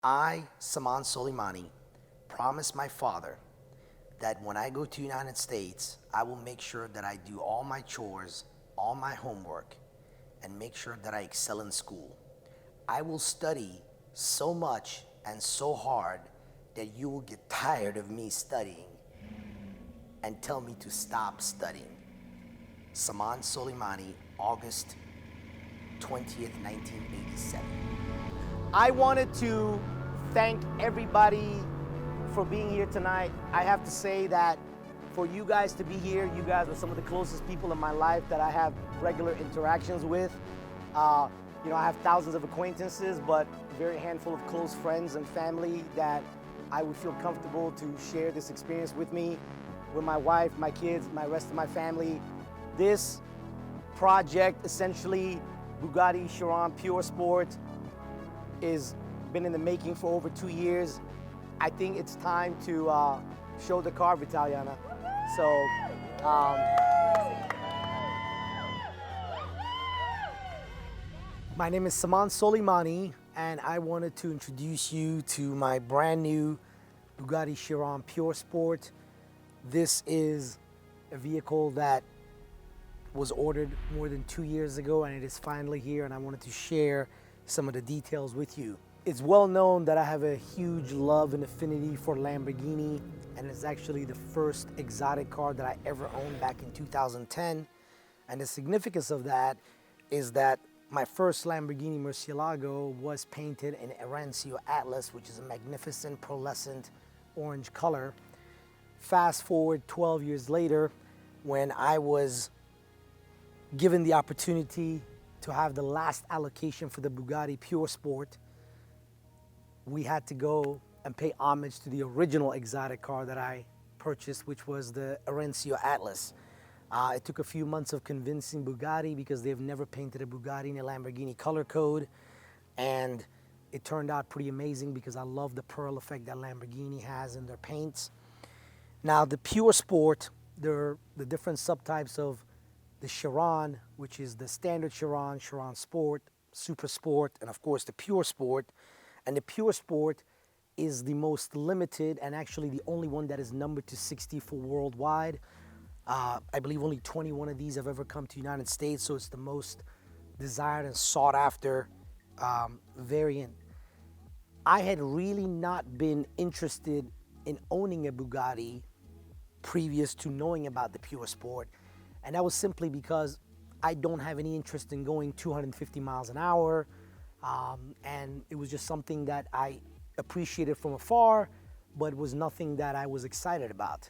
I, Saman Soleimani, promise my father that when I go to the United States, I will make sure that I do all my chores, all my homework, and make sure that I excel in school. I will study so much and so hard that you will get tired of me studying and tell me to stop studying. Saman Soleimani, August 20th, 1987. I wanted to thank everybody for being here tonight. I have to say that for you guys to be here, you guys are some of the closest people in my life that I have regular interactions with. I have thousands of acquaintances, but a very handful of close friends and family that I would feel comfortable to share this experience with me, with my wife, my kids, my rest of my family. This project, essentially Bugatti Chiron Pur Sport, is been in the making for over 2 years. I think it's time to show the car, Vitaliana. So, my name is Saman Soleimani, and I wanted to introduce you to my brand new Bugatti Chiron Pur Sport. This is a vehicle that was ordered more than 2 years ago, and it is finally here, and I wanted to share some of the details with you. It's well known that I have a huge love and affinity for Lamborghini, and it's actually the first exotic car that I ever owned back in 2010. And the significance of that is that my first Lamborghini Murcielago was painted in Arancio Atlas, which is a magnificent pearlescent orange color. Fast forward 12 years later, when I was given the opportunity to have the last allocation for the Bugatti Pur Sport, we had to go and pay homage to the original exotic car that I purchased, which was the Arancio Atlas. It took a few months of convincing Bugatti because they've never painted a Bugatti in a Lamborghini color code, and it turned out pretty amazing because I love the pearl effect that Lamborghini has in their paints. Now, the Pur Sport, there are the different subtypes of the Chiron, which is the standard Chiron, Chiron Sport, Super Sport, and of course the Pur Sport. And the Pur Sport is the most limited and actually the only one that is numbered to 64 worldwide. I believe only 21 of these have ever come to the United States, so it's the most desired and sought after variant. I had really not been interested in owning a Bugatti previous to knowing about the Pur Sport. And that was simply because I don't have any interest in going 250 miles an hour. And it was just something that I appreciated from afar, but was nothing that I was excited about.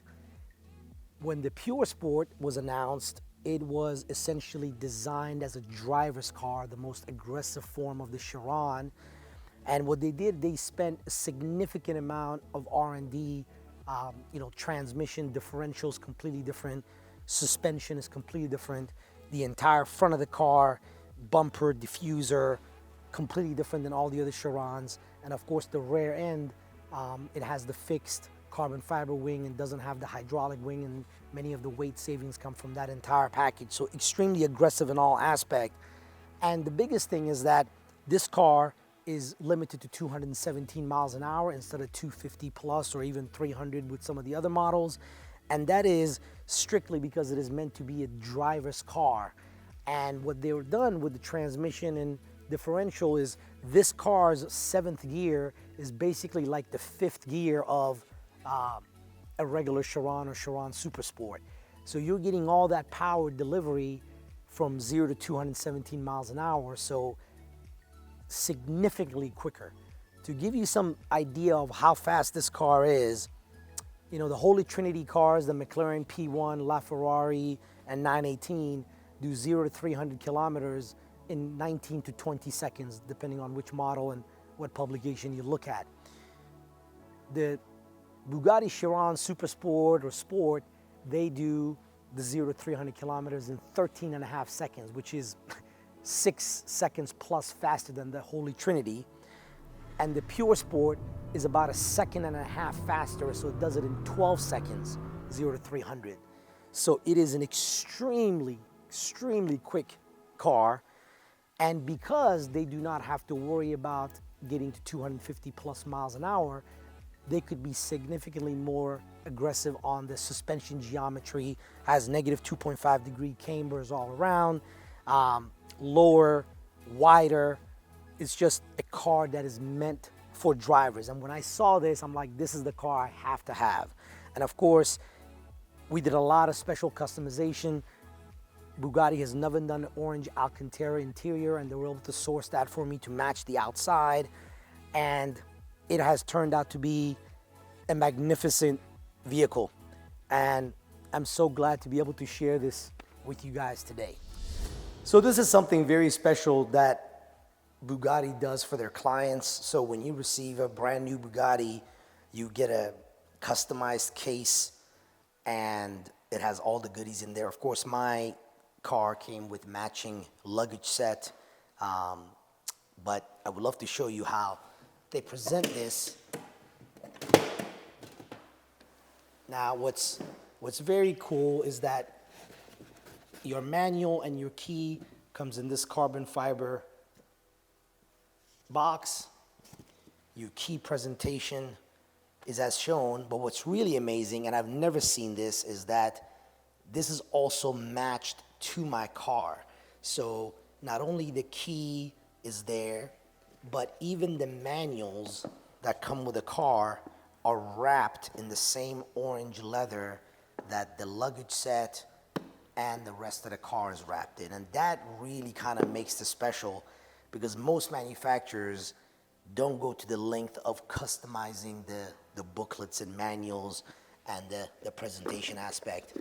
When the Pur Sport was announced, it was essentially designed as a driver's car, the most aggressive form of the Chiron. And what they did, they spent a significant amount of R&D. Transmission, differentials completely different, suspension is completely different, the entire front of the car, bumper, diffuser, completely different than all the other Chirons. And of course the rear end, it has the fixed carbon fiber wing and doesn't have the hydraulic wing, and many of the weight savings come from that entire package. So extremely aggressive in all aspects. And the biggest thing is that this car is limited to 217 miles an hour instead of 250 plus or even 300 with some of the other models. And that is strictly because it is meant to be a driver's car. And what they were done with the transmission and differential is this car's 7th gear is basically like the 5th gear of a regular Chiron or Chiron Super Sport. So you're getting all that power delivery from 0 to 217 miles an hour. So significantly quicker. To give you some idea of how fast this car is, the Holy Trinity cars, the McLaren P1, LaFerrari, and 918 do 0 to 300 kilometers in 19 to 20 seconds, depending on which model and what publication you look at. The Bugatti Chiron Super Sport or Sport, they do the 0 to 300 kilometers in 13 and a half seconds, which is 6 seconds plus faster than the Holy Trinity. And the Pur Sport is about 1.5 seconds faster, so it does it in 12 seconds, 0 to 300. So it is an extremely quick car. And because they do not have to worry about getting to 250 plus miles an hour, they could be significantly more aggressive on the suspension geometry, has negative 2.5 degree cambers all around, lower, wider. It's just a car that is meant for drivers. And when I saw this, I'm like, this is the car I have to have. And of course, we did a lot of special customization. Bugatti has never done an orange Alcantara interior, and they were able to source that for me to match the outside. And it has turned out to be a magnificent vehicle. And I'm so glad to be able to share this with you guys today. So this is something very special that Bugatti does for their clients. So when you receive a brand new Bugatti, you get a customized case and it has all the goodies in there. Of course, my car came with matching luggage set, but I would love to show you how they present this. Now, what's very cool is that your manual and your key comes in this carbon fiber box. Your key presentation is as shown, but what's really amazing, and I've never seen this, is that this is also matched to my car. So not only the key is there, but even the manuals that come with the car are wrapped in the same orange leather that the luggage set and the rest of the car is wrapped in. And that really kind of makes this special, because most manufacturers don't go to the length of customizing the booklets and manuals and the presentation aspect.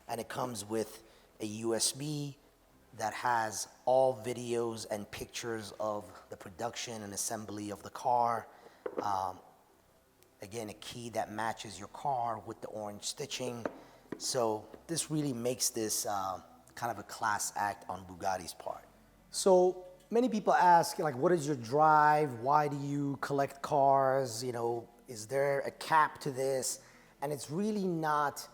And it comes with a USB that has all videos and pictures of the production and assembly of the car. Again, a key that matches your car with the orange stitching. So this really makes this kind of a class act on Bugatti's part. So many people ask, like, what is your drive? Why do you collect cars? You know, is there a cap to this? And it's really not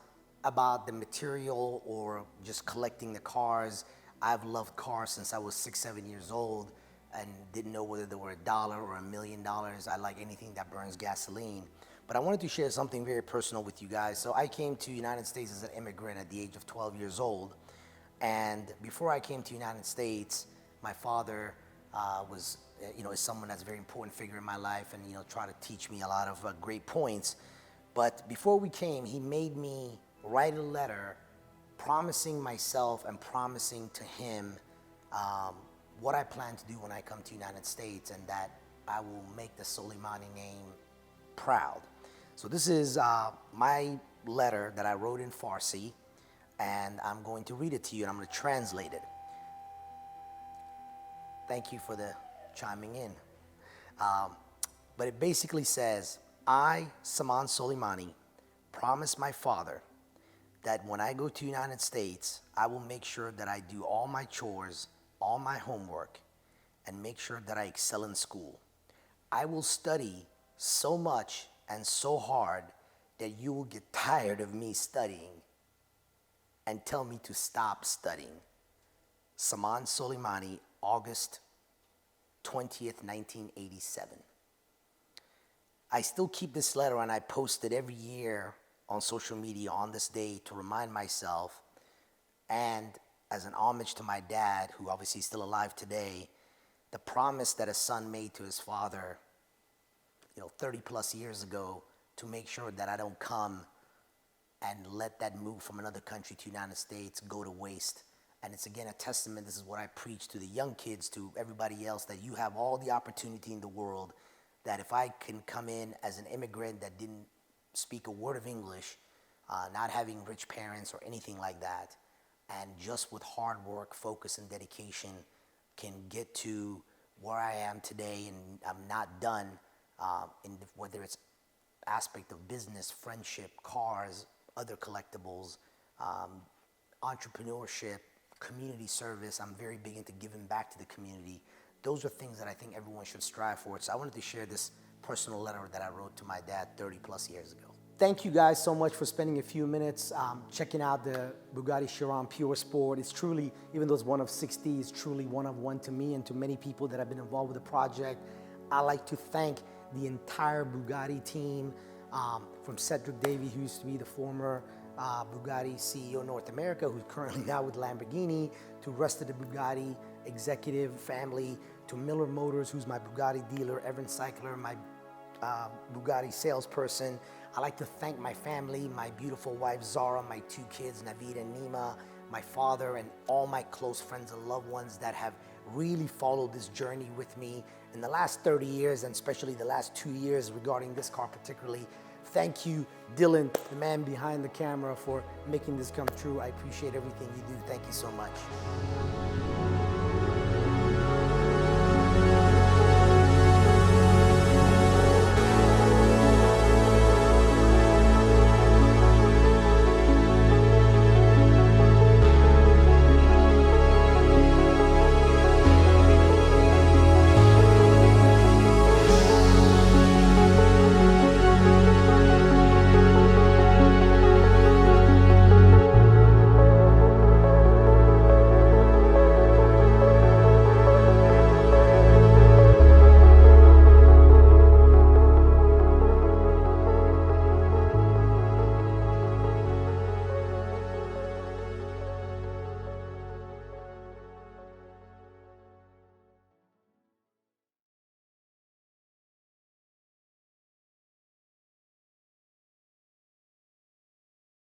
about the material or just collecting the cars. I've loved cars since I was 6, 7 years old and didn't know whether they were $1 or $1 million. I like anything that burns gasoline. But I wanted to share something very personal with you guys. So I came to the United States as an immigrant at the age of 12 years old. And before I came to the United States, my father was, is someone that's a very important figure in my life and, tried to teach me a lot of great points. But before we came, he made me write a letter promising myself and promising to him what I plan to do when I come to the United States, and that I will make the Soleimani name proud. So this is my letter that I wrote in Farsi, and I'm going to read it to you, and I'm going to translate it. Thank you for the chiming in. But it basically says, I, Saman Soleimani, promise my father that when I go to the United States, I will make sure that I do all my chores, all my homework, and make sure that I excel in school. I will study so much and so hard that you will get tired of me studying and tell me to stop studying. Saman Soleimani, August 20th, 1987. I still keep this letter, and I post it every year on social media on this day to remind myself, and as an homage to my dad, who obviously is still alive today, the promise that a son made to his father, 30 plus years ago, to make sure that I don't come and let that move from another country to the United States go to waste. And it's again a testament, this is what I preach to the young kids, to everybody else, that you have all the opportunity in the world, that if I can come in as an immigrant that didn't speak a word of English, not having rich parents or anything like that, and just with hard work, focus, and dedication can get to where I am today, and I'm not done, whether it's aspect of business, friendship, cars, other collectibles, entrepreneurship, community service. I'm very big into giving back to the community. Those are things that I think everyone should strive for. So I wanted to share this personal letter that I wrote to my dad 30 plus years ago. Thank you guys so much for spending a few minutes checking out the Bugatti Chiron Pur Sport. It's truly, even though it's one of 60, it's truly one of one to me and to many people that have been involved with the project. I like to thank the entire Bugatti team, from Cedric Davey, who used to be the former Bugatti CEO North America, who's currently now with Lamborghini, to the rest of the Bugatti executive family, to Miller Motors, who's my Bugatti dealer, Evan Cycler, my Bugatti salesperson. I like to thank my family, my beautiful wife Zara, my 2 kids, Navid and Nima, my father, and all my close friends and loved ones that have really followed this journey with me in the last 30 years, and especially the last 2 years regarding this car particularly. Thank you, Dylan, the man behind the camera, for making this come true. I appreciate everything you do. Thank you so much.